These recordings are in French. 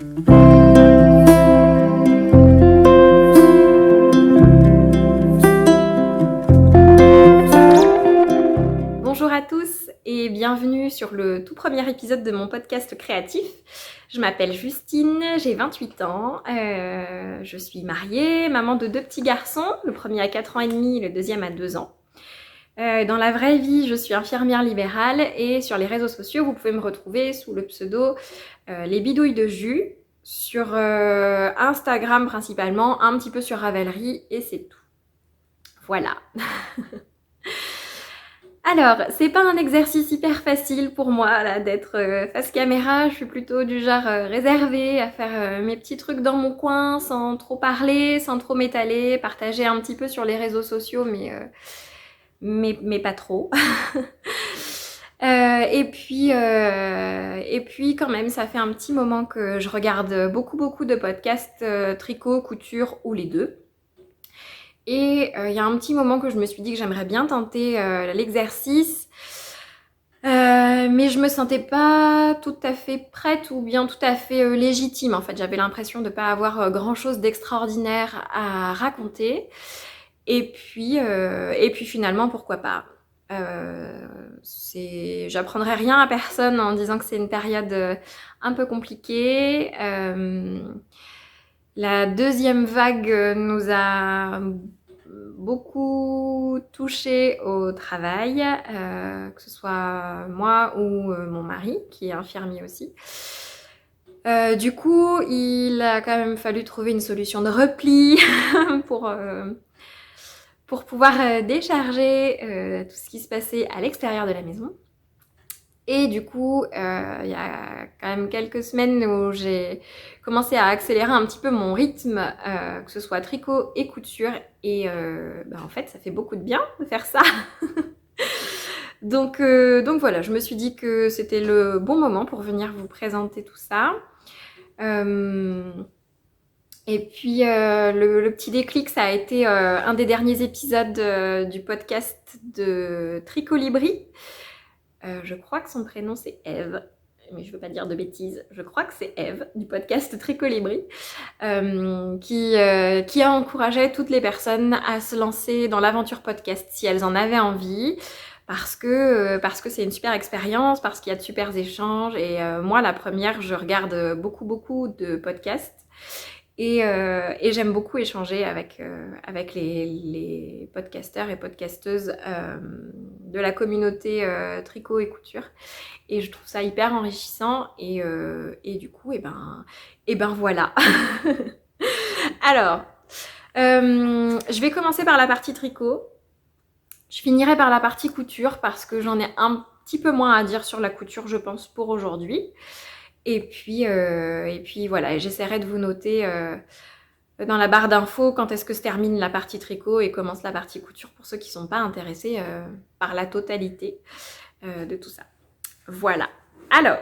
Bonjour à tous et bienvenue sur le tout premier épisode de mon podcast créatif. Je m'appelle Justine, j'ai 28 ans, je suis mariée, maman de 2 petits garçons, le premier a 4 ans et demi, le deuxième a 2 ans. Dans la vraie vie, je suis infirmière libérale et sur les réseaux sociaux, vous pouvez me retrouver sous le pseudo Les Bidouilles de Jus, sur Instagram principalement, un petit peu sur Ravelry et c'est tout. Voilà. Alors, c'est pas un exercice hyper facile pour moi là d'être face caméra, je suis plutôt du genre réservée à faire mes petits trucs dans mon coin sans trop parler, sans trop m'étaler, partager un petit peu sur les réseaux sociaux mais pas trop. Et puis quand même, ça fait un petit moment que je regarde beaucoup de podcasts tricot, couture ou les deux. Et il y a un petit moment que je me suis dit que j'aimerais bien tenter l'exercice, mais je me sentais pas tout à fait prête ou bien tout à fait légitime. En fait, j'avais l'impression de pas avoir grand chose d'extraordinaire à raconter. Et puis finalement, pourquoi pas. J'apprendrai rien à personne en disant que c'est une période un peu compliquée. La deuxième vague nous a beaucoup touché au travail, que ce soit moi ou mon mari, qui est infirmier aussi. Du coup, il a quand même fallu trouver une solution de repli pour pouvoir décharger tout ce qui se passait à l'extérieur de la maison. Et du coup, il y a quand même quelques semaines où j'ai commencé à accélérer un petit peu mon rythme, que ce soit tricot et couture. Et en fait, ça fait beaucoup de bien de faire ça. Donc voilà, je me suis dit que c'était le bon moment pour venir vous présenter tout ça. Et puis le petit déclic, ça a été un des derniers épisodes du podcast de Tricolibri. Je crois que son prénom c'est Eve, mais je veux pas dire de bêtises, je crois que c'est Eve du podcast Tricolibri, qui a encouragé toutes les personnes à se lancer dans l'aventure podcast si elles en avaient envie, parce que c'est une super expérience, parce qu'il y a de super échanges, et moi la première, je regarde beaucoup de podcasts. Et j'aime beaucoup échanger avec les podcasteurs et podcasteuses de la communauté tricot et couture. Et je trouve ça hyper enrichissant. Et du coup, voilà. Alors, je vais commencer par la partie tricot. Je finirai par la partie couture parce que j'en ai un petit peu moins à dire sur la couture, je pense, pour aujourd'hui. Et puis voilà, j'essaierai de vous noter dans la barre d'infos quand est-ce que se termine la partie tricot et commence la partie couture pour ceux qui ne sont pas intéressés par la totalité de tout ça. Voilà. Alors,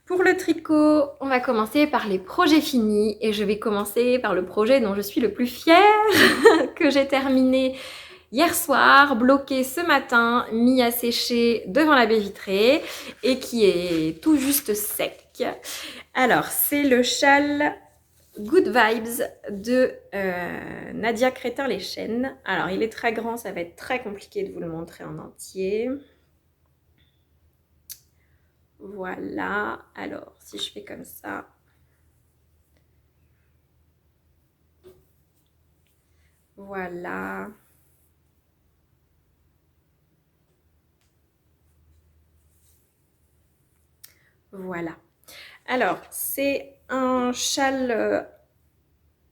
pour le tricot, on va commencer par les projets finis et je vais commencer par le projet dont je suis le plus fière, que j'ai terminé hier soir, bloqué ce matin, mis à sécher devant la baie vitrée et qui est tout juste sec. Alors, c'est le châle Good Vibes de Nadia Crétin-les-Chênes. Alors, il est très grand, ça va être très compliqué de vous le montrer en entier. Voilà. Alors, si je fais comme ça... Voilà. Voilà. Alors, c'est un châle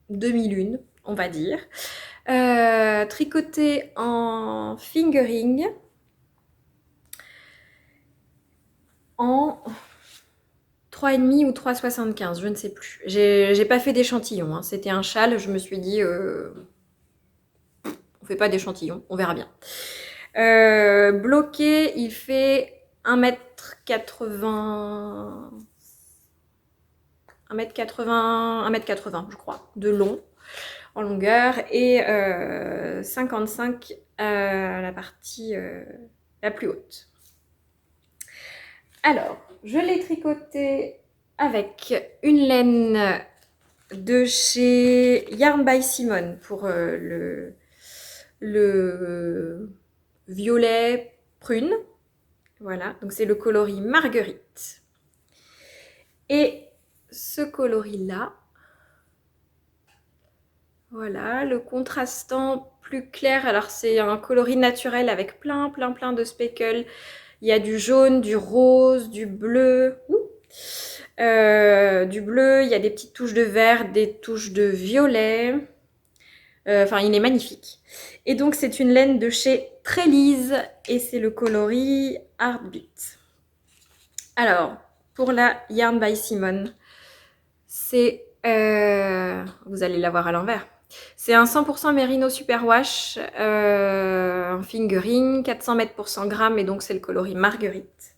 demi-lune, on va dire, tricoté en fingering, en 3,5 ou 3,75, je ne sais plus. J'ai pas fait d'échantillon, hein. C'était un châle, je me suis dit, on fait pas d'échantillon, on verra bien. Bloqué, il fait 1m80, 1m80, je crois, de long, en longueur, et 55 à la partie la plus haute. Alors, je l'ai tricoté avec une laine de chez Yarn by Simone pour le violet prune. Voilà, donc c'est le coloris Marguerite. Et ce coloris-là, voilà, le contrastant plus clair, alors c'est un coloris naturel avec plein de speckles. Il y a du jaune, du rose, du bleu, il y a des petites touches de vert, des touches de violet. Enfin, il est magnifique. Et donc, c'est une laine de chez Trélise et c'est le coloris Heartbeat. Alors, pour la Yarn by Simone, c'est... vous allez la voir à l'envers. C'est un 100% Merino Superwash, en fingering, 400 mètres pour 100 grammes, et donc c'est le coloris Marguerite.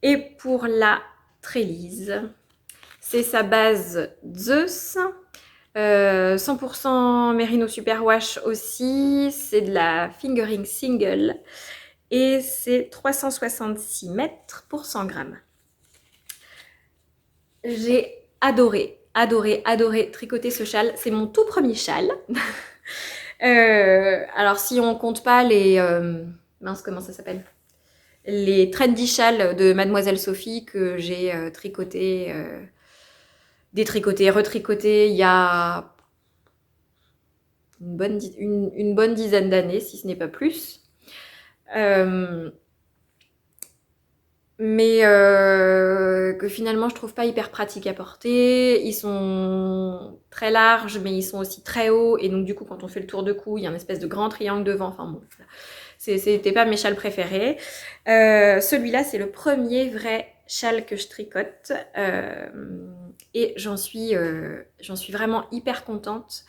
Et pour la Trélise, c'est sa base Zeus, 100% Merino Superwash aussi, c'est de la fingering single, et c'est 366 mètres pour 100 grammes. J'ai adoré tricoter ce châle. C'est mon tout premier châle. Alors, si on compte pas les... mince, comment ça s'appelle? Les trendy châles de Mademoiselle Sophie que j'ai tricoté, détricoté, retricoté il y a une bonne dizaine d'années, si ce n'est pas plus. Mais que finalement je trouve pas hyper pratique à porter. Ils sont très larges, mais ils sont aussi très hauts, et donc du coup quand on fait le tour de cou, il y a une espèce de grand triangle devant. Enfin bon, c'était pas mes châles préférés. Celui-là, c'est le premier vrai châle que je tricote, et j'en suis vraiment hyper contente.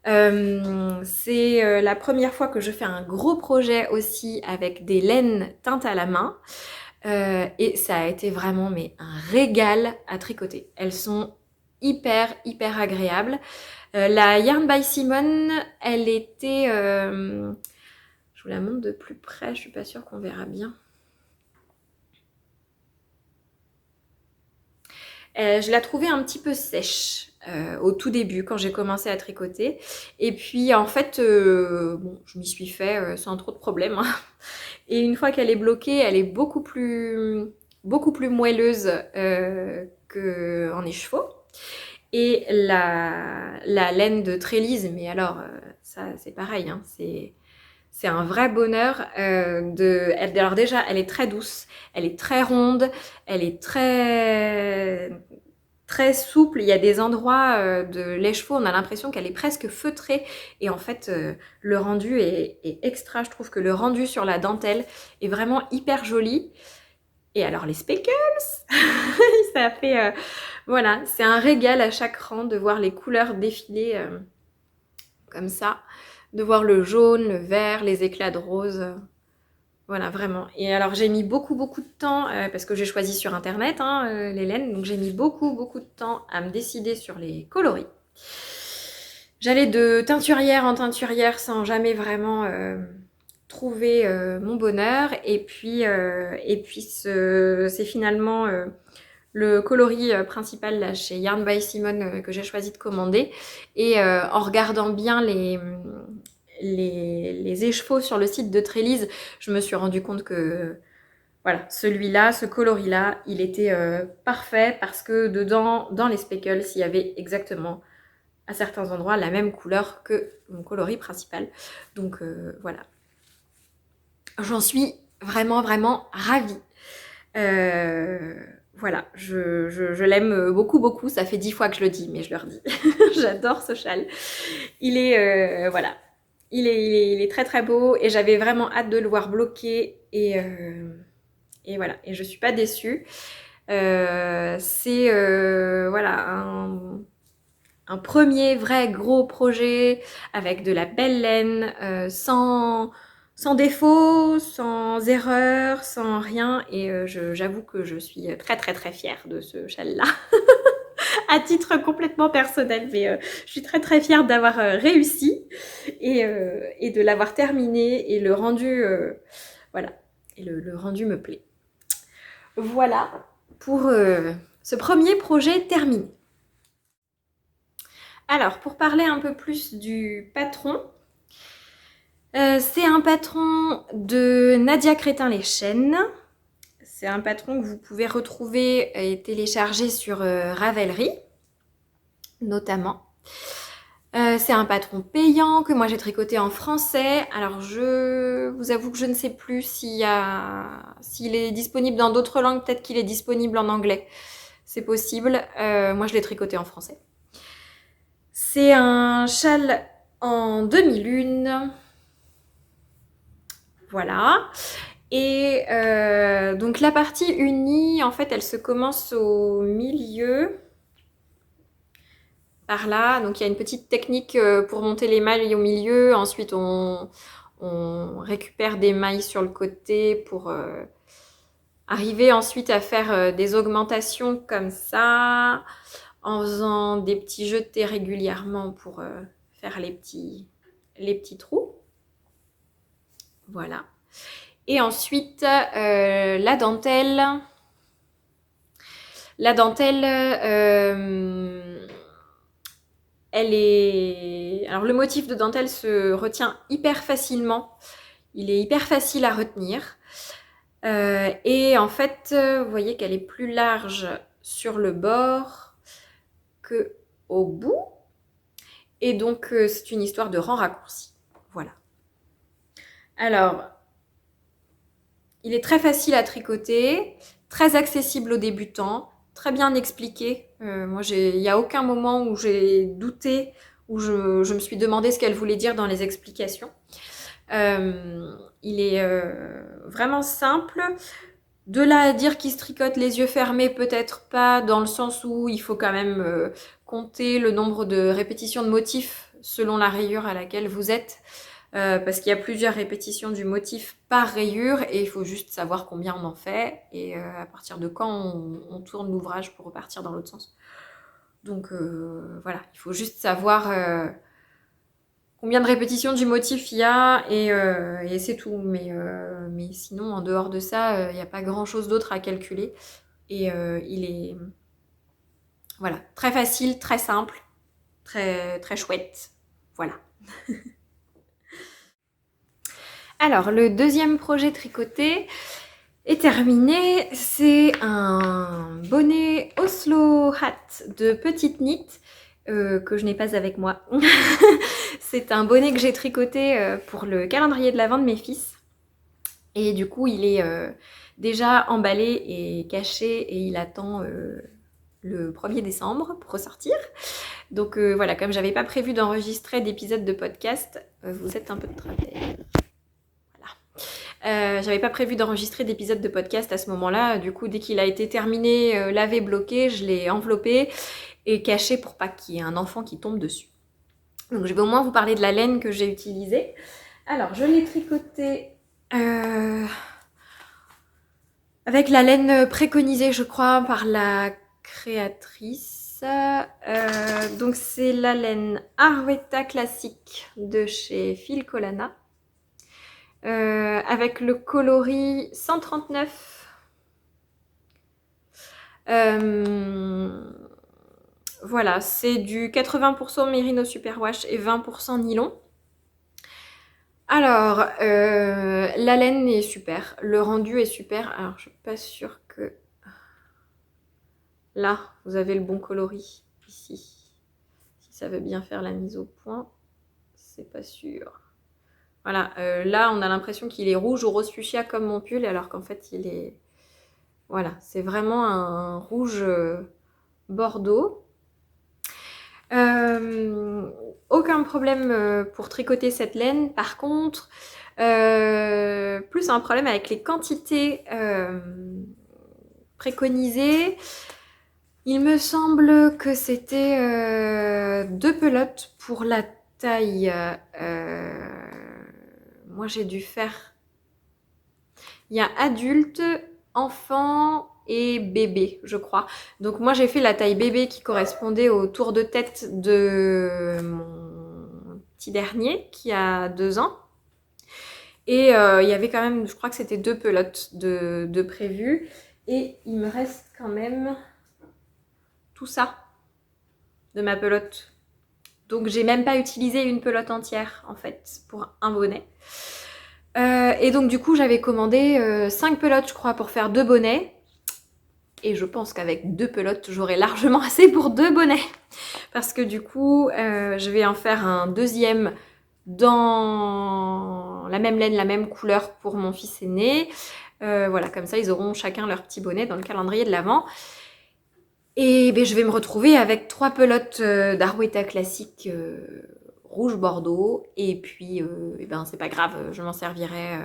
C'est la première fois que je fais un gros projet aussi avec des laines teintes à la main. Et ça a été vraiment un régal à tricoter. Elles sont hyper agréables. La Yarn by Simone, elle était... je vous la montre de plus près, je suis pas sûre qu'on verra bien. Je la trouvais un petit peu sèche au tout début quand j'ai commencé à tricoter. Et puis en fait, bon, je m'y suis fait sans trop de problèmes, hein. Et une fois qu'elle est bloquée, elle est beaucoup plus moelleuse qu'en écheveau. Et la laine de Trélise, mais alors ça c'est pareil, hein, c'est un vrai bonheur. Alors déjà, elle est très douce, elle est très ronde, elle est très souple. Il y a des endroits de l'écheveau, on a l'impression qu'elle est presque feutrée, et en fait le rendu est extra. Je trouve que le rendu sur la dentelle est vraiment hyper joli. Et alors les speckles, ça fait voilà, c'est un régal à chaque rang de voir les couleurs défiler comme ça, de voir le jaune, le vert, les éclats de rose. Voilà, vraiment. Et alors, j'ai mis beaucoup de temps, parce que j'ai choisi sur Internet, hein, les laines, donc j'ai mis beaucoup de temps à me décider sur les coloris. J'allais de teinturière en teinturière sans jamais vraiment trouver mon bonheur. Et puis c'est finalement le coloris principal là, chez Yarn by Simone que j'ai choisi de commander. Et en regardant bien les écheveaux sur le site de Trélise, je me suis rendu compte que voilà, celui-là, ce coloris-là, il était parfait, parce que dedans, dans les speckles, il y avait exactement, à certains endroits, la même couleur que mon coloris principal. Donc voilà. J'en suis vraiment ravie. Voilà, je l'aime beaucoup. Ça fait 10 fois que je le dis, mais je le redis. J'adore ce châle. Il est, voilà, il est très beau, et j'avais vraiment hâte de le voir bloqué, et voilà, et je suis pas déçue. C'est voilà, un premier vrai gros projet avec de la belle laine, sans défaut, sans erreur, sans rien. Et j'avoue que je suis très fière de ce châle-là. À titre complètement personnel, mais je suis très fière d'avoir réussi, et de l'avoir terminé, et le rendu, voilà, et le rendu me plaît. Voilà pour ce premier projet terminé. Alors, pour parler un peu plus du patron, c'est un patron de Nadia Crétin-les-Chênes. C'est un patron que vous pouvez retrouver et télécharger sur Ravelry, notamment. C'est un patron payant que moi j'ai tricoté en français. Alors je vous avoue que je ne sais plus s'il est disponible dans d'autres langues, peut-être qu'il est disponible en anglais. C'est possible. Moi je l'ai tricoté en français. C'est un châle en demi-lune. Voilà. Et donc la partie unie, en fait, elle se commence au milieu, par là. Donc il y a une petite technique pour monter les mailles au milieu. Ensuite, on récupère des mailles sur le côté pour arriver ensuite à faire des augmentations comme ça, en faisant des petits jetés régulièrement pour faire les petits trous. Voilà. Et ensuite, la dentelle. La dentelle, elle est... Alors le motif de dentelle se retient hyper facilement. Il est hyper facile à retenir. Et en fait, vous voyez qu'elle est plus large sur le bord qu'au bout. Et donc, c'est une histoire de rang raccourci. Voilà. Alors, il est très facile à tricoter, très accessible aux débutants, très bien expliqué. Moi, il n'y a aucun moment où j'ai douté, où je me suis demandé ce qu'elle voulait dire dans les explications. Il est vraiment simple. De là à dire qu'il se tricote les yeux fermés, peut-être pas, dans le sens où il faut quand même compter le nombre de répétitions de motifs selon la rayure à laquelle vous êtes. Parce qu'il y a plusieurs répétitions du motif par rayure et il faut juste savoir combien on en fait et à partir de quand on tourne l'ouvrage pour repartir dans l'autre sens. Donc voilà, il faut juste savoir combien de répétitions du motif il y a et c'est tout. Mais sinon, en dehors de ça, il n'y a pas grand-chose d'autre à calculer. Et il est voilà, très facile, très simple, très, très chouette. Voilà. Alors, le deuxième projet tricoté est terminé. C'est un bonnet Oslo Hat de Petite Knit que je n'ai pas avec moi. C'est un bonnet que j'ai tricoté pour le calendrier de l'Avent de mes fils. Et du coup, il est déjà emballé et caché et il attend le 1er décembre pour ressortir. Donc voilà, comme j'avais pas prévu d'enregistrer d'épisode de podcast, vous êtes un peu de travers. J'avais pas prévu d'enregistrer d'épisode de podcast à ce moment-là. Du coup, dès qu'il a été terminé, lavé, bloqué, je l'ai enveloppé et caché pour pas qu'il y ait un enfant qui tombe dessus. Donc je vais au moins vous parler de la laine que j'ai utilisée. Alors, je l'ai tricoté avec la laine préconisée, je crois, par la créatrice. Donc c'est la laine Arwetta classique de chez Filcolana. Avec le coloris 139. Voilà, c'est du 80% Merino Superwash et 20% nylon. Alors, la laine est super, le rendu est super. Alors, je suis pas sûre que... Là, vous avez le bon coloris, ici. Si ça veut bien faire la mise au point, c'est pas sûr. Voilà, là, on a l'impression qu'il est rouge ou rose fuchsia comme mon pull, alors qu'en fait, il est... Voilà, c'est vraiment un rouge bordeaux. Aucun problème pour tricoter cette laine. Par contre, plus un problème avec les quantités préconisées. Il me semble que c'était 2 pelotes pour la taille. Moi, j'ai dû faire... Il y a adulte, enfant et bébé, je crois. Donc moi, j'ai fait la taille bébé qui correspondait au tour de tête de mon petit dernier qui a 2 ans. Et il y avait quand même, je crois que c'était 2 pelotes de prévues. Et il me reste quand même tout ça de ma pelote. Donc j'ai même pas utilisé une pelote entière en fait pour un bonnet. Et donc du coup j'avais commandé 5 pelotes je crois pour faire 2 bonnets. Et je pense qu'avec 2 pelotes j'aurai largement assez pour 2 bonnets. Parce que du coup je vais en faire un deuxième dans la même laine, la même couleur pour mon fils aîné. Voilà, comme ça ils auront chacun leur petit bonnet dans le calendrier de l'Avent. Et ben, je vais me retrouver avec 3 pelotes d'Arwetta classique rouge bordeaux. Et puis, et ben, c'est pas grave, je m'en servirai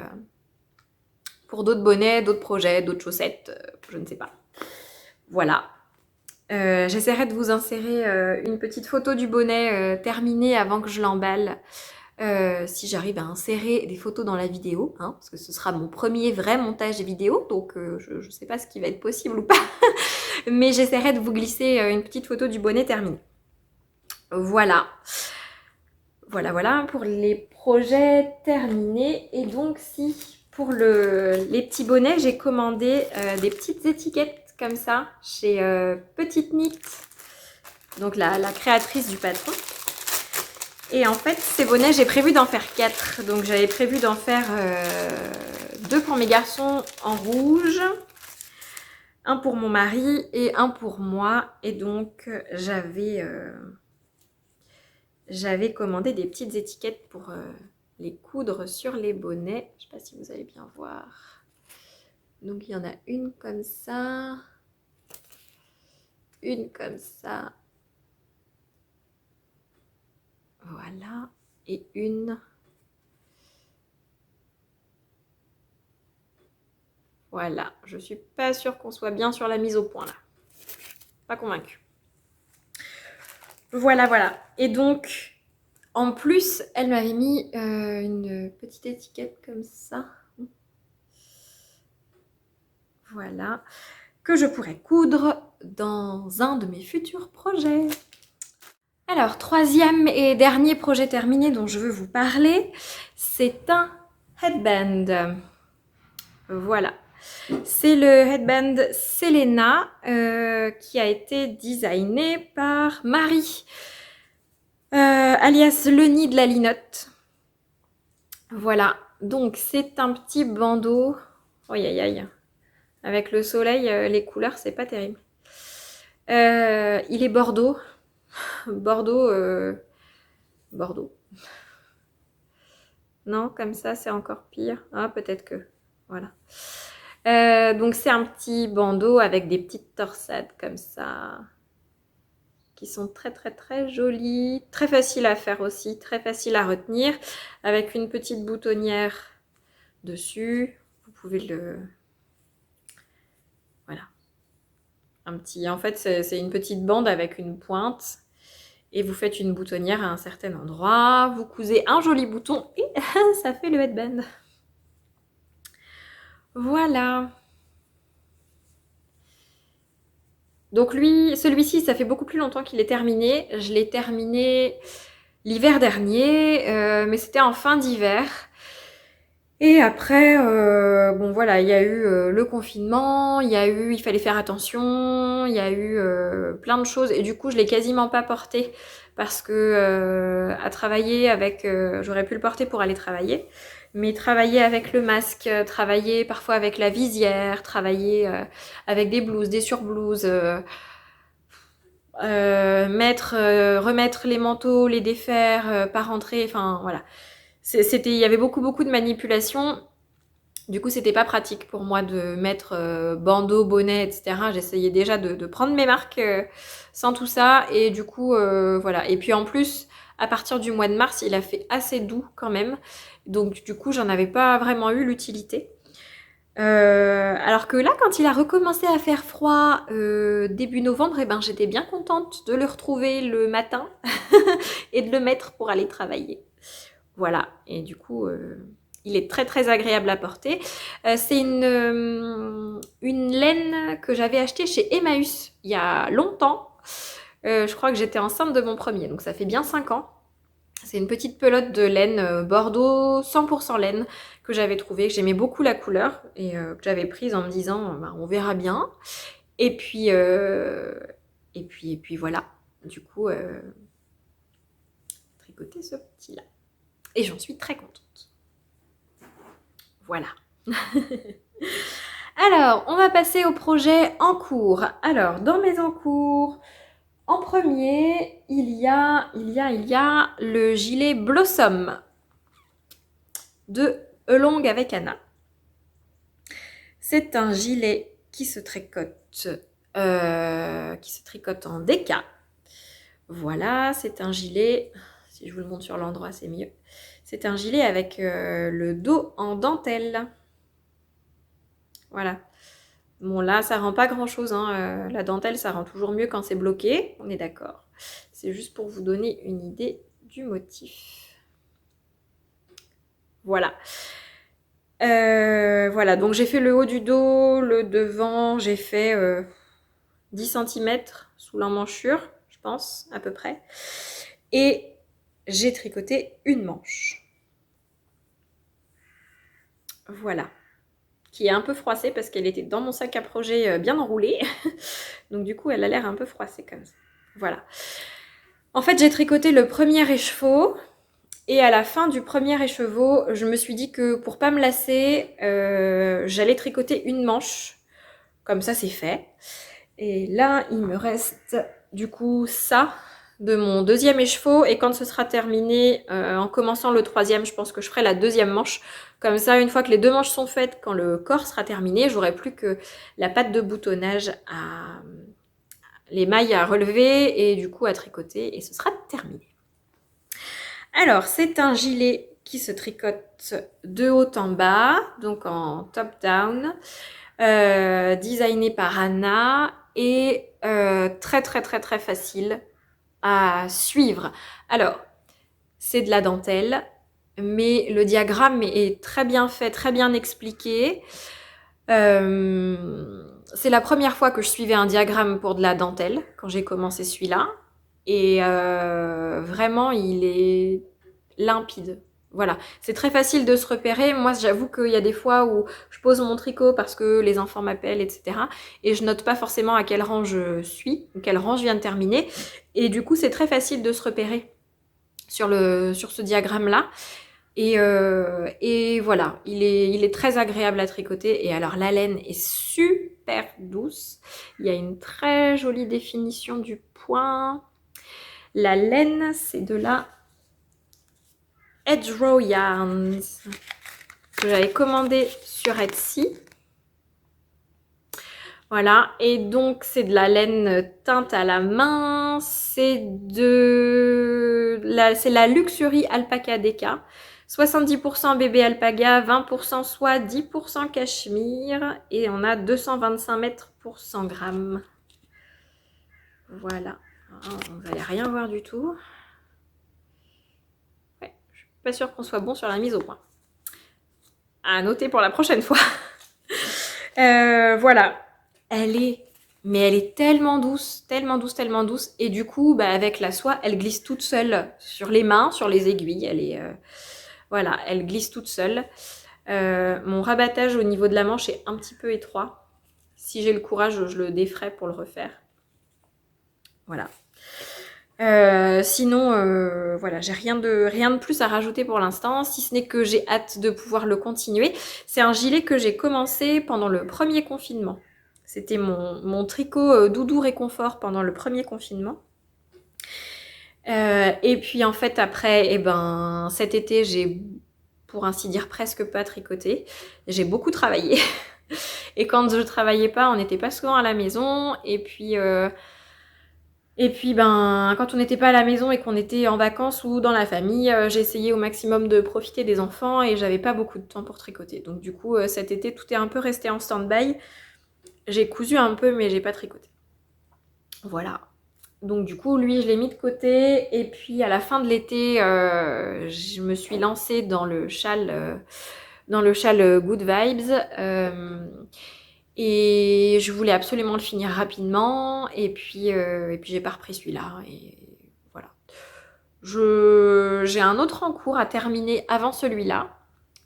pour d'autres bonnets, d'autres projets, d'autres chaussettes, je ne sais pas. Voilà. J'essaierai de vous insérer une petite photo du bonnet terminé avant que je l'emballe. Si j'arrive à insérer des photos dans la vidéo, hein, parce que ce sera mon premier vrai montage vidéo, donc je ne sais pas ce qui va être possible ou pas. Mais j'essaierai de vous glisser une petite photo du bonnet terminé. Voilà. Voilà pour les projets terminés. Et donc si pour les petits bonnets, j'ai commandé des petites étiquettes comme ça chez Petite Knit, donc la créatrice du patron. Et en fait, ces bonnets, j'ai prévu d'en faire 4. Donc j'avais prévu d'en faire 2 pour mes garçons en rouge, un pour mon mari et un pour moi. Et donc, j'avais commandé des petites étiquettes pour les coudre sur les bonnets. Je ne sais pas si vous allez bien voir. Donc, il y en a une comme ça. Une comme ça. Voilà. Et une... Voilà, je suis pas sûre qu'on soit bien sur la mise au point là. Pas convaincue. Voilà. Et donc, en plus, elle m'avait mis une petite étiquette comme ça. Voilà, que je pourrais coudre dans un de mes futurs projets. Alors, troisième et dernier projet terminé dont je veux vous parler, c'est un headband. Voilà. C'est le headband Selena qui a été designé par Marie, alias le nid de la linotte. Voilà, donc c'est un petit bandeau. Aïe. Avec le soleil, les couleurs, c'est pas terrible. Il est bordeaux. Bordeaux. Non, comme ça, c'est encore pire. Ah, peut-être que... Voilà. Donc c'est un petit bandeau avec des petites torsades comme ça, qui sont très jolies, très faciles à faire aussi, très faciles à retenir, avec une petite boutonnière dessus. Vous pouvez le... Voilà. En fait, c'est une petite bande avec une pointe, et vous faites une boutonnière à un certain endroit, vous cousez un joli bouton, et ça fait le headband. Voilà. Donc celui-ci, ça fait beaucoup plus longtemps qu'il est terminé. Je l'ai terminé l'hiver dernier, mais c'était en fin d'hiver. Et après, bon voilà, il y a eu le confinement, il fallait faire attention, il y a eu plein de choses. Et du coup, je l'ai quasiment pas porté parce que à travailler avec, j'aurais pu le porter pour aller travailler. Mais travailler avec le masque, travailler parfois avec la visière, travailler avec des blouses, des surblouses, remettre les manteaux, les défaire, pas rentrer, enfin voilà. Il y avait beaucoup de manipulations. Du coup, c'était pas pratique pour moi de mettre bandeau, bonnet, etc. J'essayais déjà de prendre mes marques sans tout ça. Et du coup, voilà. Et puis en plus, à partir du mois de mars, il a fait assez doux quand même. Donc du coup, j'en avais pas vraiment eu l'utilité. Alors que là, quand il a recommencé à faire froid début novembre, eh ben, j'étais bien contente de le retrouver le matin et de le mettre pour aller travailler. Voilà, et du coup, il est très agréable à porter. C'est une laine que j'avais achetée chez Emmaüs il y a longtemps. Je crois que j'étais enceinte de mon premier, donc ça fait bien 5 ans. C'est une petite pelote de laine bordeaux, 100% laine, que j'avais trouvée, que j'aimais beaucoup la couleur, et que j'avais prise en me disant, bah, on verra bien. Et puis Et puis voilà, du coup, tricoter ce petit-là. Et j'en suis très contente. Voilà. Alors, on va passer au projet en cours. Alors, dans mes en cours, en premier, il y a le gilet Blossom de Elong avec Anna. C'est un gilet qui se tricote en déca. Voilà, c'est un gilet, si je vous le montre sur l'endroit, c'est mieux. C'est un gilet avec le dos en dentelle. Voilà. Bon, là, ça rend pas grand-chose, hein. La dentelle, ça rend toujours mieux quand c'est bloqué, on est d'accord. C'est juste pour vous donner une idée du motif. Voilà. Voilà, donc j'ai fait le haut du dos, le devant, j'ai fait 10 cm sous l'emmanchure, je pense, à peu près. Et j'ai tricoté une manche. Voilà. Qui est un peu froissée parce qu'elle était dans mon sac à projet bien enroulée. Donc du coup, elle a l'air un peu froissée comme ça. Voilà. En fait, j'ai tricoté le premier écheveau. Et à la fin du premier écheveau, je me suis dit que pour pas me lasser, j'allais tricoter une manche. Comme ça, c'est fait. Et là, il me reste du coup ça de mon deuxième écheveau. Et quand ce sera terminé, en commençant le troisième, je pense que je ferai la deuxième manche. Comme ça, une fois que les deux manches sont faites, quand le corps sera terminé, j'aurai plus que la patte de boutonnage les mailles à relever et du coup à tricoter et ce sera terminé. Alors, c'est un gilet qui se tricote de haut en bas, donc en top-down, designé par Anna et très facile à suivre. Alors, c'est de la dentelle, mais le diagramme est très bien fait, très bien expliqué. C'est la première fois que je suivais un diagramme pour de la dentelle, quand j'ai commencé celui-là. Et vraiment, il est limpide. Voilà, c'est très facile de se repérer. Moi, j'avoue qu'il y a des fois où je pose mon tricot parce que les enfants m'appellent, etc. Et je note pas forcément à quel rang je suis, ou quel rang je viens de terminer. Et du coup, c'est très facile de se repérer sur ce diagramme-là. Et voilà, il est très agréable à tricoter. Et alors, la laine est super douce. Il y a une très jolie définition du point. La laine, c'est de la Hedgerow Yarns que j'avais commandé sur Etsy. Voilà, et donc c'est de la laine teinte à la main, c'est la Luxury Alpaca Deca, 70% bébé alpaga, 20% soie, 10% cachemire, et on a 225 mètres pour 100 grammes. Voilà, on va rien voir du tout. Ouais, je suis pas sûre qu'on soit bon sur la mise au point. À noter pour la prochaine fois. Voilà. Elle est tellement douce. Et du coup, avec la soie, elle glisse toute seule sur les mains, sur les aiguilles. Voilà, elle glisse toute seule. Mon rabattage au niveau de la manche est un petit peu étroit. Si j'ai le courage, je le déferai pour le refaire. Voilà. Sinon, voilà, j'ai rien de plus à rajouter pour l'instant, si ce n'est que j'ai hâte de pouvoir le continuer. C'est un gilet que j'ai commencé pendant le premier confinement. C'était mon tricot doudou réconfort pendant le premier confinement. Et puis en fait après, cet été, j'ai, pour ainsi dire, presque pas tricoté. J'ai beaucoup travaillé. Et quand je travaillais pas, on n'était pas souvent à la maison. Et puis quand on n'était pas à la maison et qu'on était en vacances ou dans la famille, j'ai essayé au maximum de profiter des enfants et j'avais pas beaucoup de temps pour tricoter. Donc du coup, cet été, tout est un peu resté en stand-by. J'ai cousu un peu, mais j'ai pas tricoté. Voilà. Donc du coup, lui, je l'ai mis de côté. Et puis à la fin de l'été, je me suis lancée dans le châle Good Vibes. Et je voulais absolument le finir rapidement. Et puis j'ai pas repris celui-là. Et voilà. J'ai un autre en cours à terminer avant celui-là.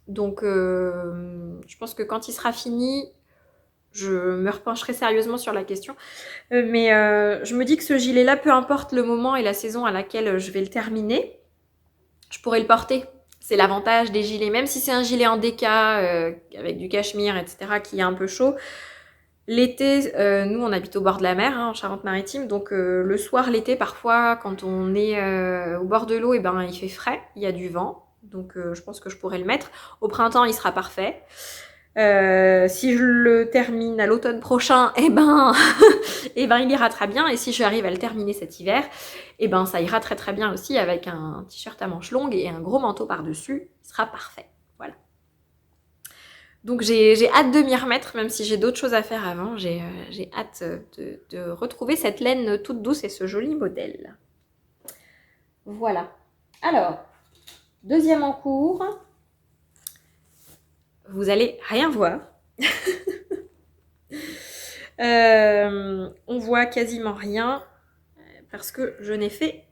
Donc je pense que quand il sera fini, Je me repencherai sérieusement sur la question. Mais je me dis que ce gilet-là, peu importe le moment et la saison à laquelle je vais le terminer, je pourrais le porter. C'est l'avantage des gilets. Même si c'est un gilet en déca, avec du cachemire, etc., qui est un peu chaud, l'été, nous on habite au bord de la mer, hein, en Charente-Maritime, donc le soir, l'été, parfois, quand on est au bord de l'eau, et ben, il fait frais, il y a du vent, donc je pense que je pourrais le mettre. Au printemps, il sera parfait. Si je le termine à l'automne prochain, et ben, et ben, il ira très bien. Et si j'arrive à le terminer cet hiver, et ben, ça ira très très bien aussi avec un t-shirt à manches longues et un gros manteau par-dessus. Il sera parfait. Voilà. Donc j'ai hâte de m'y remettre, même si j'ai d'autres choses à faire avant. J'ai hâte de retrouver cette laine toute douce et ce joli modèle. Voilà. Alors, deuxième en cours. Vous allez rien voir. On voit quasiment rien parce que je n'ai fait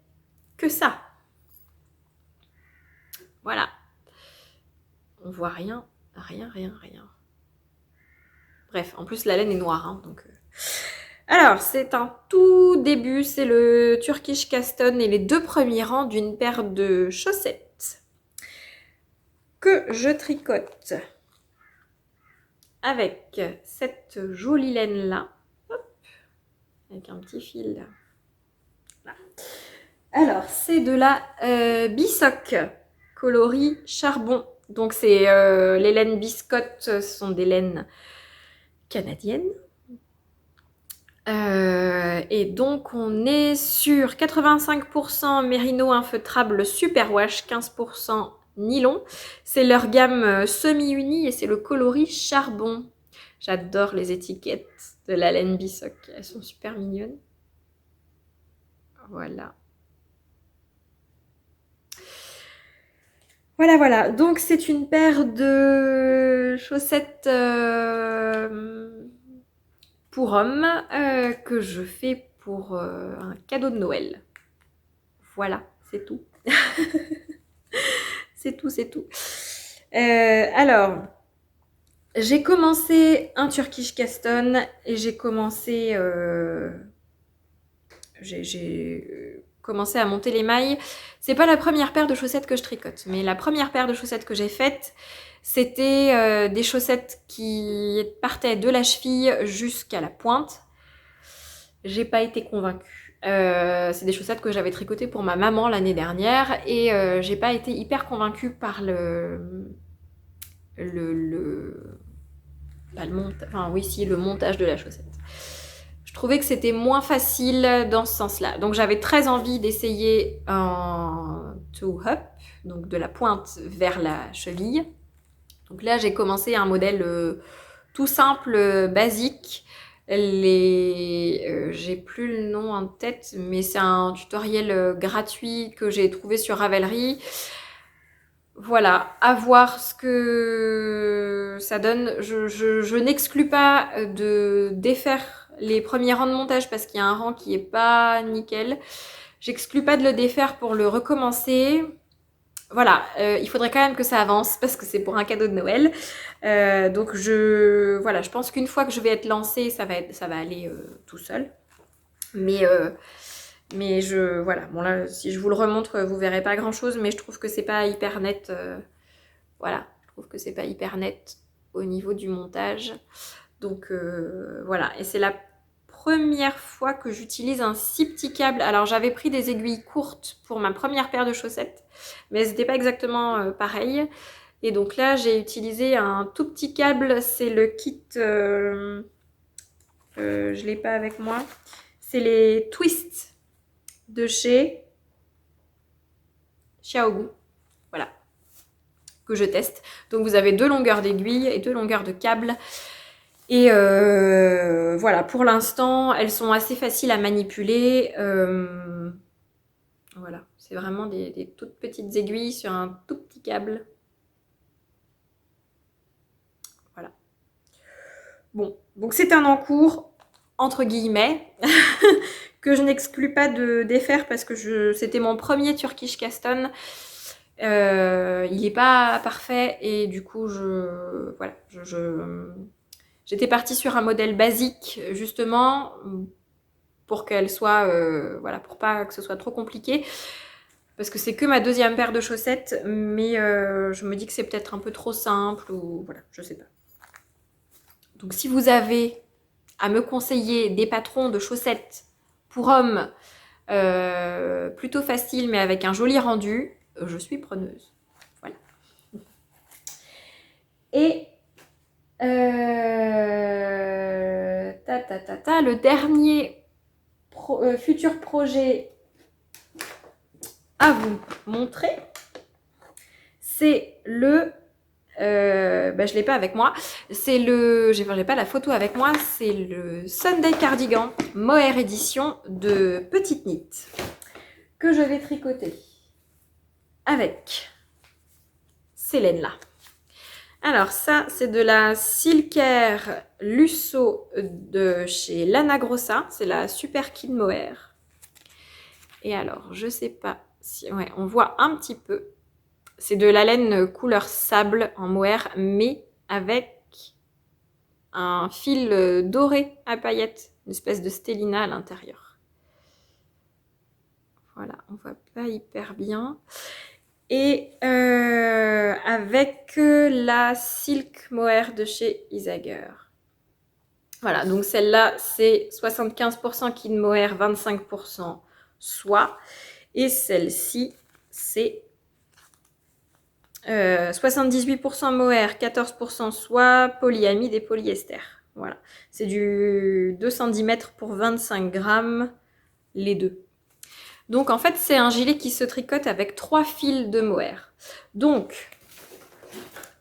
que ça. Voilà. On voit rien, rien. Bref, en plus la laine est noire, hein, donc... Alors, c'est un tout début, c'est le Turkish Caston et les 2 premiers rangs d'une paire de chaussettes que je tricote avec cette jolie laine-là. Hop, avec un petit fil. Là. Alors, c'est de la Bisoc coloris charbon. Donc, c'est les laines biscottes, ce sont des laines canadiennes. Et donc, on est sur 85% mérino infeutrable superwash, 15% nylon. C'est leur gamme semi-unie et c'est le coloris charbon. J'adore les étiquettes de la laine Bisoc. Elles sont super mignonnes. Voilà. Voilà. Donc, c'est une paire de chaussettes pour hommes que je fais pour un cadeau de Noël. Voilà, c'est tout. c'est tout. Alors, j'ai commencé un Turkish Caston et j'ai commencé à monter les mailles. C'est pas la première paire de chaussettes que je tricote, mais la première paire de chaussettes que j'ai faite, c'était des chaussettes qui partaient de la cheville jusqu'à la pointe. J'ai pas été convaincue. C'est des chaussettes que j'avais tricotées pour ma maman l'année dernière et j'ai pas été hyper convaincue par le montage de la chaussette. Je trouvais que c'était moins facile dans ce sens-là. Donc j'avais très envie d'essayer un toe-up, donc de la pointe vers la cheville. Donc là, j'ai commencé un modèle tout simple, basique. J'ai plus le nom en tête, mais c'est un tutoriel gratuit que j'ai trouvé sur Ravelry. Voilà, à voir ce que ça donne. Je n'exclus pas de défaire les premiers rangs de montage parce qu'il y a un rang qui est pas nickel. J'exclus pas de le défaire pour le recommencer. Voilà, il faudrait quand même que ça avance parce que c'est pour un cadeau de Noël. Donc je pense qu'une fois que je vais être lancée, ça va aller tout seul. Mais bon là, si je vous le remontre, vous verrez pas grand chose, mais je trouve que c'est pas hyper net. Voilà, je trouve que c'est pas hyper net au niveau du montage. Donc voilà, et c'est la première fois que j'utilise un si petit câble. Alors j'avais pris des aiguilles courtes pour ma première paire de chaussettes, mais elles n'étaient pas exactement pareilles. Et donc là, j'ai utilisé un tout petit câble, c'est le kit, je l'ai pas avec moi, c'est les twists de chez Xiaogu, voilà, que je teste. Donc vous avez 2 longueurs d'aiguille et 2 longueurs de câble. Et voilà, pour l'instant, elles sont assez faciles à manipuler. Voilà, c'est vraiment des toutes petites aiguilles sur un tout petit câble. Voilà. Bon, donc c'est un encours, entre guillemets, que je n'exclus pas de défaire parce que c'était mon premier Turkish Caston. Il n'est pas parfait et du coup, J'étais partie sur un modèle basique, justement, pour qu'elle soit, voilà, pour pas que ce soit trop compliqué. Parce que c'est que ma deuxième paire de chaussettes, mais je me dis que c'est peut-être un peu trop simple, ou voilà, je sais pas. Donc si vous avez à me conseiller des patrons de chaussettes pour hommes, plutôt faciles, mais avec un joli rendu, je suis preneuse. Voilà. Et le dernier futur projet à vous montrer, c'est le... je ne l'ai pas avec moi. C'est le... j'ai pas la photo avec moi. C'est le Sunday Cardigan Mohair édition de Petite Knit que je vais tricoter avec ces laines-là. Alors ça, c'est de la Silkair Lusso de chez Lana Grossa. C'est la Super Kid Mohair. Et alors, je sais pas si... ouais, on voit un petit peu. C'est de la laine couleur sable en mohair, mais avec un fil doré à paillettes. Une espèce de stellina à l'intérieur. Voilà, on voit pas hyper bien. Et avec la Silk Mohair de chez Isager. Voilà, donc celle-là, c'est 75% Kid Mohair, 25% soie. Et celle-ci, c'est 78% mohair, 14% soie, polyamide et polyester. Voilà, c'est du 210 mètres pour 25 grammes, les deux. Donc en fait, c'est un gilet qui se tricote avec 3 fils de mohair. Donc,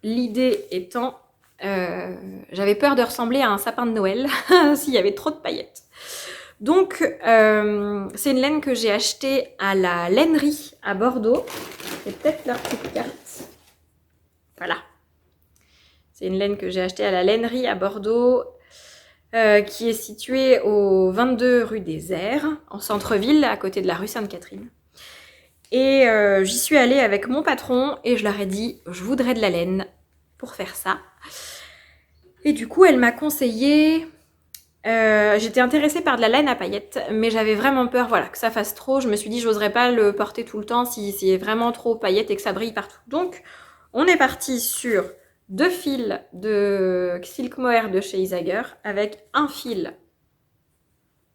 l'idée étant, j'avais peur de ressembler à un sapin de Noël s'il y avait trop de paillettes. Donc, c'est une laine que j'ai achetée à la lainerie à Bordeaux. C'est peut-être leur petite carte. Voilà. C'est une laine que j'ai achetée à la lainerie à Bordeaux, qui est située au 22 rue des Airs, en centre-ville, à côté de la rue Sainte-Catherine. Et j'y suis allée avec mon patron et je leur ai dit, je voudrais de la laine pour faire ça. Et du coup, elle m'a conseillé... j'étais intéressée par de la laine à paillettes, mais j'avais vraiment peur, voilà, que ça fasse trop. Je me suis dit, j'oserais pas le porter tout le temps si c'est vraiment trop paillettes et que ça brille partout. Donc, on est parti sur 2 fils de Silk Mohair de chez Isager avec un fil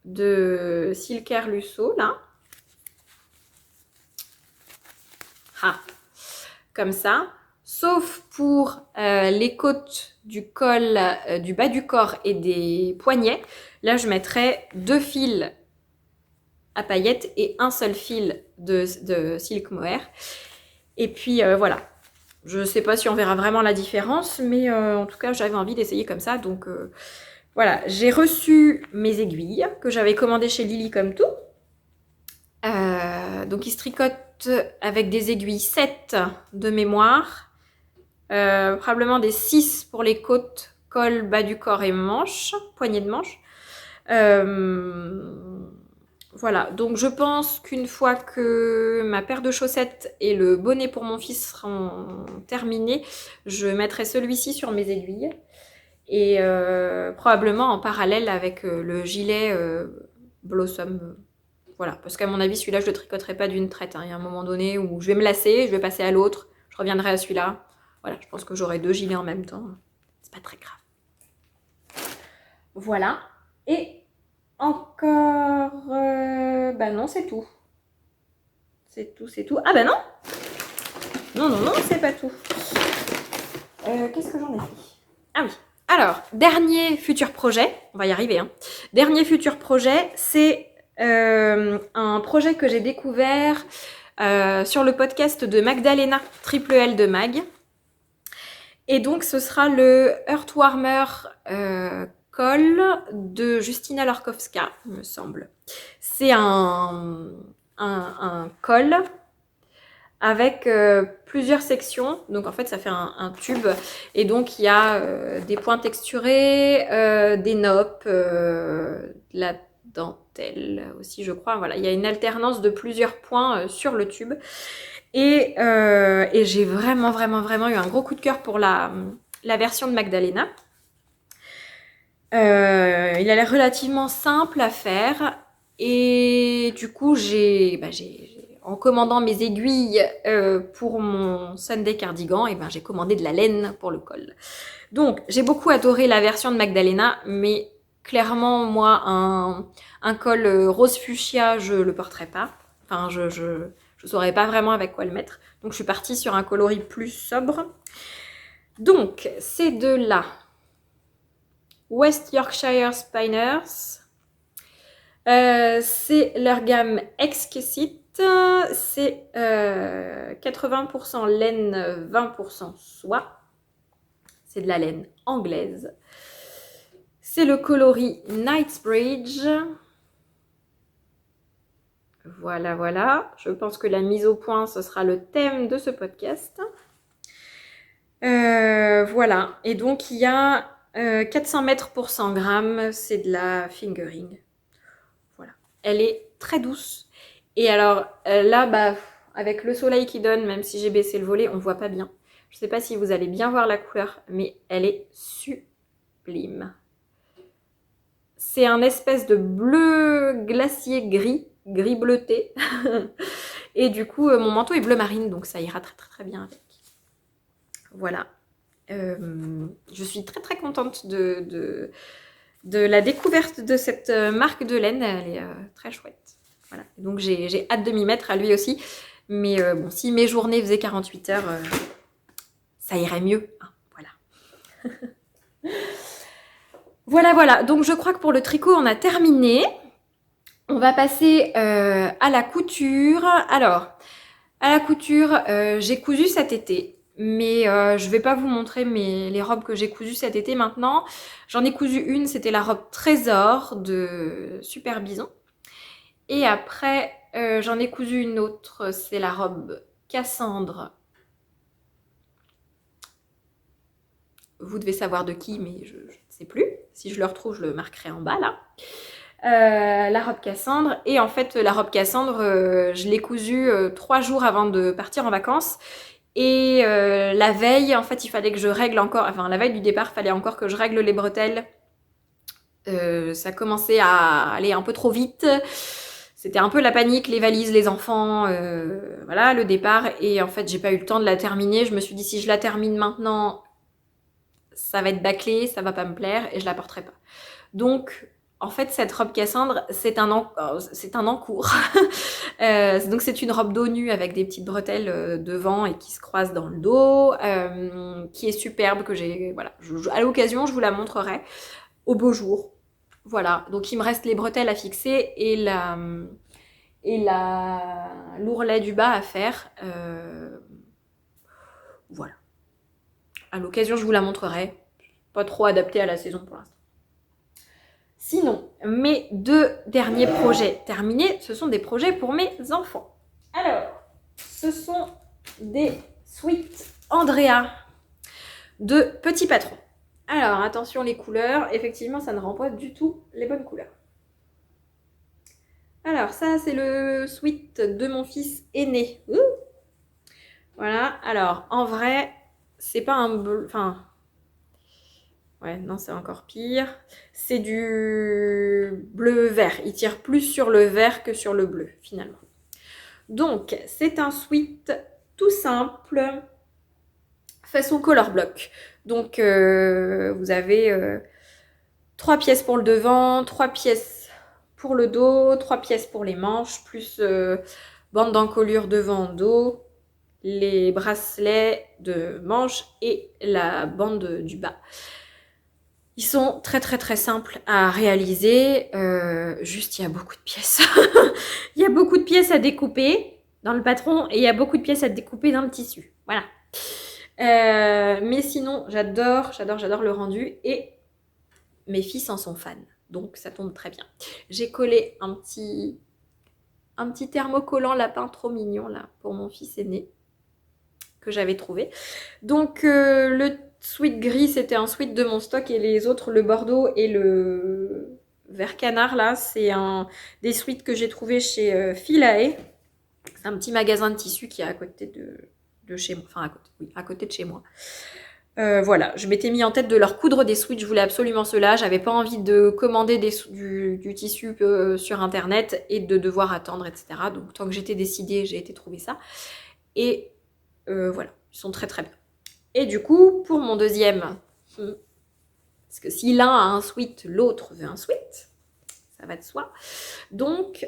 de Silkair Lusso, là. Ah, comme ça. Sauf pour les côtes du col, du bas du corps et des poignets. Là, je mettrai 2 fils à paillettes et un seul fil de Silk Mohair. Et puis, voilà. Je ne sais pas si on verra vraiment la différence, mais en tout cas, j'avais envie d'essayer comme ça. Donc, voilà. J'ai reçu mes aiguilles que j'avais commandées chez Lily comme tout. Donc, ils se tricotent avec des aiguilles 7 de mémoire. Probablement des 6 pour les côtes, col, bas du corps et manches, poignée de manche. Voilà, donc je pense qu'une fois que ma paire de chaussettes et le bonnet pour mon fils seront terminés, je mettrai celui-ci sur mes aiguilles. Et probablement en parallèle avec le gilet Blossom. Voilà, parce qu'à mon avis, celui-là, je ne le tricoterai pas d'une traite. Il y a un moment donné où je vais me lasser, je vais passer à l'autre, je reviendrai à celui-là. Voilà, je pense que j'aurai 2 gilets en même temps. C'est pas très grave. Voilà. Et encore... bah non, c'est tout. C'est tout, c'est tout. Ah bah non. Non, c'est pas tout. Qu'est-ce que j'en ai fait? Ah oui. Alors, dernier futur projet. On va y arriver, hein. Dernier futur projet, c'est un projet que j'ai découvert sur le podcast de Magdalena, Triple L de Mag. Et donc, ce sera le Heartwarmer Col de Justina Lorkowska, il me semble. C'est un col avec plusieurs sections. Donc, en fait, ça fait un tube. Et donc, il y a des points texturés, des noppes, de la dentelle aussi, je crois. Voilà, il y a une alternance de plusieurs points sur le tube. Et j'ai vraiment eu un gros coup de cœur pour la version de Magdalena. Il a l'air relativement simple à faire. Et du coup, en commandant mes aiguilles pour mon Sunday cardigan, et ben, j'ai commandé de la laine pour le col. Donc, j'ai beaucoup adoré la version de Magdalena, mais clairement, moi, un col rose fuchsia, je le porterai pas. Enfin, je saurais pas vraiment avec quoi le mettre. Donc, je suis partie sur un coloris plus sobre. Donc, ces deux-là, West Yorkshire Spiners, c'est leur gamme Exquisite. C'est 80% laine, 20% soie. C'est de la laine anglaise. C'est le coloris Knightsbridge. Voilà, voilà. Je pense que la mise au point, ce sera le thème de ce podcast. Voilà. Et donc, il y a 400 mètres pour 100 grammes. C'est de la fingering. Voilà. Elle est très douce. Et alors, là, bah, avec le soleil qui donne, même si j'ai baissé le volet, on ne voit pas bien. Je ne sais pas si vous allez bien voir la couleur, mais elle est sublime. C'est un espèce de bleu glacier gris bleuté. Et du coup, mon manteau est bleu marine, donc ça ira très très très bien avec. Voilà. Je suis très très contente de la découverte de cette marque de laine. Elle est très chouette. Voilà. Donc j'ai hâte de m'y mettre à lui aussi. Mais bon, si mes journées faisaient 48 heures, ça irait mieux. Hein, voilà. Voilà. Donc je crois que pour le tricot, on a terminé. On va passer à la couture. Alors, à la couture, j'ai cousu cet été. Mais je vais pas vous montrer les robes que j'ai cousues cet été maintenant. J'en ai cousu une, c'était la robe Trésor de Super Bison. Et après, j'en ai cousu une autre, c'est la robe Cassandre. Vous devez savoir de qui, mais je ne sais plus. Si je le retrouve, je le marquerai en bas là. La robe Cassandre. Et en fait, la robe Cassandre, je l'ai cousue 3 jours avant de partir en vacances. Et la veille, en fait, il fallait que je règle encore, enfin la veille du départ, il fallait encore que je règle les bretelles. Ça commençait à aller un peu trop vite. C'était un peu la panique, les valises, les enfants, voilà, le départ. Et en fait, j'ai pas eu le temps de la terminer. Je me suis dit, si je la termine maintenant, ça va être bâclé, ça va pas me plaire et je la porterai pas. Donc, en fait, cette robe Cassandre, c'est un encours. Donc, c'est une robe dos nu avec des petites bretelles devant et qui se croisent dans le dos, qui est superbe, que j'ai, voilà. À l'occasion, je vous la montrerai au beau jour. Voilà. Donc, il me reste les bretelles à fixer et l'ourlet du bas à faire. Voilà. À l'occasion, je vous la montrerai. Pas trop adaptée à la saison pour l'instant. Sinon, mes 2 derniers projets terminés, ce sont des projets pour mes enfants. Alors, ce sont des Sweet Andrea de Petit Patron. Alors, attention les couleurs. Effectivement, ça ne rend pas du tout les bonnes couleurs. Alors, ça, c'est le Sweet de mon fils aîné. Ouh, voilà. Alors, en vrai, c'est pas un bleu... Enfin... Ouais, non, c'est encore pire. C'est du bleu-vert. Il tire plus sur le vert que sur le bleu, finalement. Donc, c'est un sweat tout simple, façon color block. Donc, vous avez 3 pièces pour le devant, 3 pièces pour le dos, 3 pièces pour les manches, plus bande d'encolure devant, dos, les bracelets de manches et la bande du bas. Ils sont très très très simples à réaliser, juste il y a beaucoup de pièces. Il y a beaucoup de pièces à découper dans le patron et il y a beaucoup de pièces à découper dans le tissu. Voilà. Mais sinon, j'adore le rendu et mes fils en sont fans. Donc ça tombe très bien. J'ai collé un petit thermocollant lapin trop mignon là pour mon fils aîné que j'avais trouvé. Donc le sweat gris, c'était un sweat de mon stock et les autres, le bordeaux et le vert canard, là, c'est des sweats que j'ai trouvé chez Philae. C'est un petit magasin de tissus qui est à côté de chez moi. Enfin, à côté de chez moi. Voilà, je m'étais mis en tête de leur coudre des sweats, je voulais absolument cela. J'avais pas envie de commander du tissu sur internet et de devoir attendre, etc. Donc tant que j'étais décidée, j'ai été trouver ça. Et voilà, ils sont très très bien. Et du coup, pour mon deuxième, parce que si l'un a un sweat, l'autre veut un sweat, ça va de soi. Donc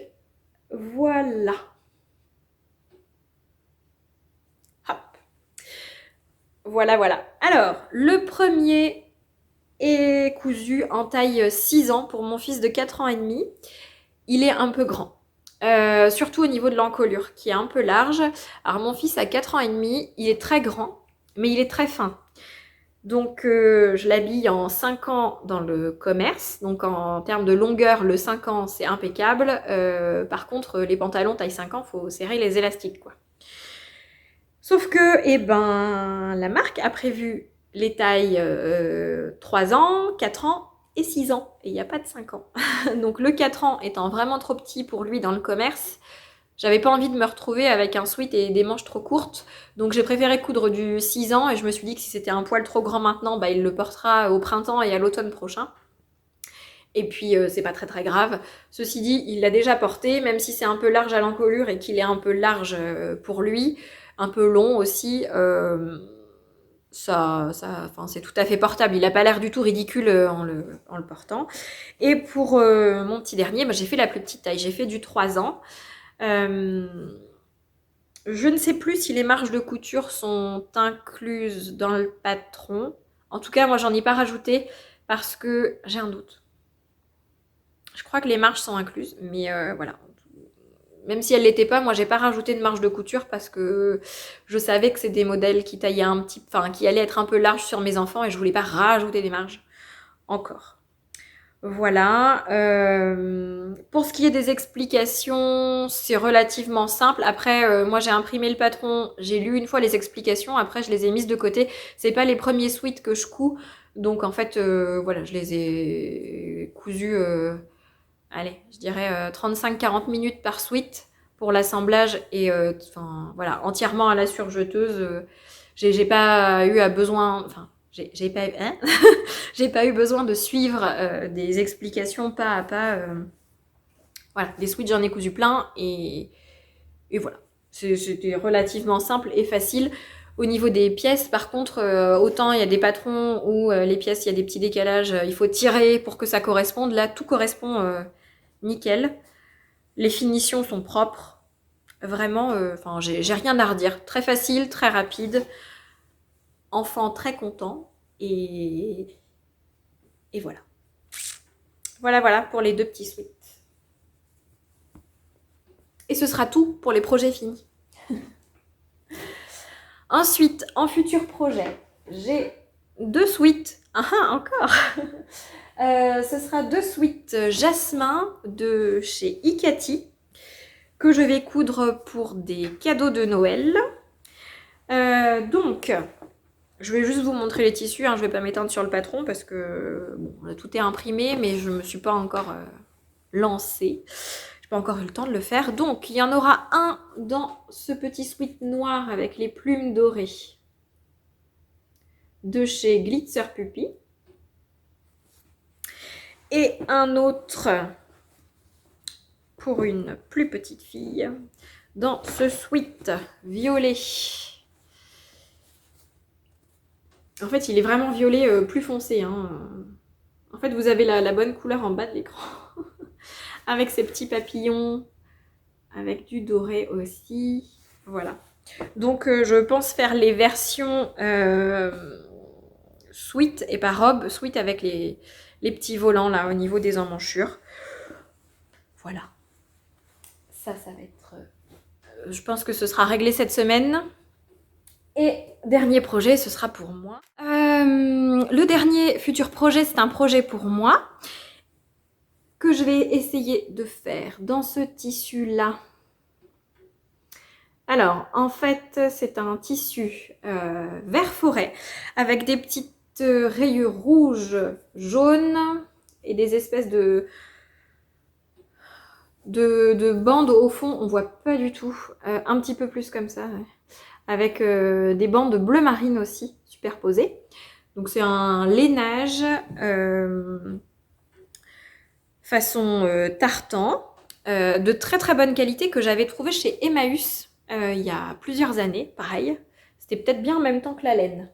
voilà. Hop. Voilà, voilà. Alors, le premier est cousu en taille 6 ans pour mon fils de 4 ans et demi. Il est un peu grand. Surtout au niveau de l'encolure qui est un peu large. Alors mon fils a 4 ans et demi, il est très grand, mais il est très fin. Donc je l'habille en 5 ans dans le commerce. Donc en termes de longueur, le 5 ans c'est impeccable. Par contre, les pantalons taille 5 ans, faut serrer les élastiques quoi. Sauf que, eh ben, la marque a prévu les tailles 3 ans, 4 ans et 6 ans. Et il n'y a pas de 5 ans. Donc le 4 ans étant vraiment trop petit pour lui dans le commerce, j'avais pas envie de me retrouver avec un sweat et des manches trop courtes. Donc j'ai préféré coudre du 6 ans et je me suis dit que si c'était un poil trop grand maintenant, bah, il le portera au printemps et à l'automne prochain. Et puis c'est pas très très grave. Ceci dit, il l'a déjà porté, même si c'est un peu large à l'encolure et qu'il est un peu large pour lui, un peu long aussi. C'est tout à fait portable. Il n'a pas l'air du tout ridicule en le portant. Et pour mon petit dernier, bah, j'ai fait la plus petite taille. J'ai fait du 3 ans. Je ne sais plus si les marges de couture sont incluses dans le patron. En tout cas, moi, j'en ai pas rajouté parce que j'ai un doute. Je crois que les marges sont incluses, mais voilà. Même si elles l'étaient pas, moi j'ai pas rajouté de marge de couture parce que je savais que c'est des modèles qui taillaient qui allaient être un peu larges sur mes enfants et je voulais pas rajouter des marges encore. Voilà. Pour ce qui est des explications, c'est relativement simple. Après, moi j'ai imprimé le patron, j'ai lu une fois les explications, après je les ai mises de côté. C'est pas les premiers sweats que je couds, donc en fait, voilà, je les ai cousus. Allez, je dirais 35-40 minutes par sweat pour l'assemblage et voilà, entièrement à la surjeteuse. J'ai pas eu j'ai pas, hein j'ai pas eu besoin de suivre des explications pas à pas. Voilà, des sweats j'en ai cousu plein et voilà. C'était relativement simple et facile. Au niveau des pièces, par contre, autant il y a des patrons où les pièces, il y a des petits décalages, il faut tirer pour que ça corresponde. Là, tout correspond nickel. Les finitions sont propres. Vraiment, j'ai rien à redire. Très facile, très rapide. Enfant très content. Et voilà. Voilà pour les deux petits sweats. Et ce sera tout pour les projets finis. Ensuite, en futur projet, j'ai 2 sweats. Encore ce sera 2 sweats jasmin de chez Ikati que je vais coudre pour des cadeaux de Noël. Donc, je vais juste vous montrer les tissus, hein, je vais pas m'étendre sur le patron parce que bon, tout est imprimé, mais je me suis pas encore lancée. J'ai pas encore eu le temps de le faire. Donc, il y en aura un dans ce petit sweat noir avec les plumes dorées de chez Glitzer Puppy. Et un autre pour une plus petite fille dans ce sweat violet. En fait, il est vraiment violet plus foncé. Hein. En fait, vous avez la bonne couleur en bas de l'écran. Avec ces petits papillons, avec du doré aussi. Voilà. Donc, je pense faire les versions sweat et pas robe. Sweat avec les petits volants là au niveau des emmanchures. Voilà. Ça va être... je pense que ce sera réglé cette semaine. Et dernier projet, ce sera pour moi. Le dernier futur projet, c'est un projet pour moi que je vais essayer de faire dans ce tissu-là. Alors, en fait, c'est un tissu vert forêt avec des petites rayures rouges, jaunes et des espèces de bandes au fond. On voit pas du tout. Un petit peu plus comme ça. Ouais. avec des bandes bleu marine aussi superposées. Donc c'est un lainage façon tartan de très très bonne qualité que j'avais trouvé chez Emmaüs il y a plusieurs années, pareil. C'était peut-être bien en même temps que la laine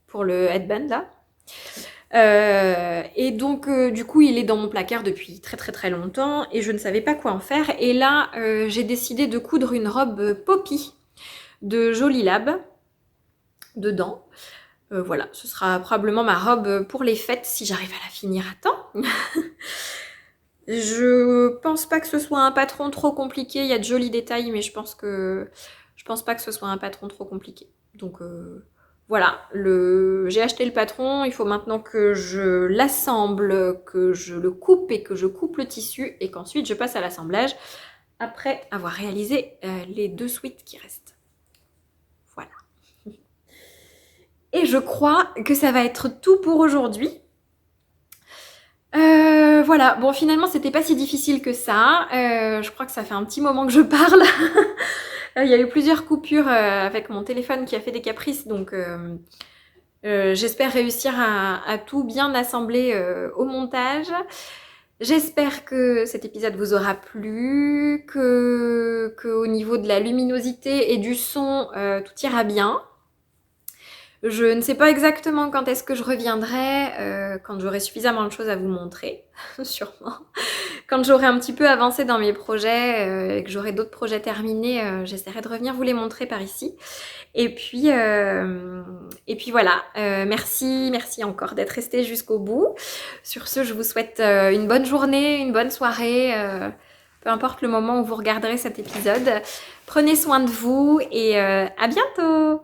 pour le headband là. Et donc du coup il est dans mon placard depuis très très très longtemps et je ne savais pas quoi en faire. Et là j'ai décidé de coudre une robe Poppy de Jolie Lab dedans. Voilà, ce sera probablement ma robe pour les fêtes si j'arrive à la finir à temps. Je pense pas que ce soit un patron trop compliqué, il y a de jolis détails, mais je pense pas que ce soit un patron trop compliqué. Donc voilà, j'ai acheté le patron, il faut maintenant que je l'assemble, que je le coupe et que je coupe le tissu et qu'ensuite je passe à l'assemblage après avoir réalisé les 2 suites qui restent. Voilà. Et je crois que ça va être tout pour aujourd'hui. Voilà, bon finalement c'était pas si difficile que ça, je crois que ça fait un petit moment que je parle. Il y a eu plusieurs coupures avec mon téléphone qui a fait des caprices, donc j'espère réussir à tout bien assembler au montage. J'espère que cet épisode vous aura plu, que au niveau de la luminosité et du son, tout ira bien. Je ne sais pas exactement quand est-ce que je reviendrai, quand j'aurai suffisamment de choses à vous montrer, sûrement. Quand j'aurai un petit peu avancé dans mes projets et que j'aurai d'autres projets terminés, j'essaierai de revenir vous les montrer par ici. Et puis voilà, merci encore d'être resté jusqu'au bout. Sur ce, je vous souhaite une bonne journée, une bonne soirée, peu importe le moment où vous regarderez cet épisode. Prenez soin de vous et à bientôt!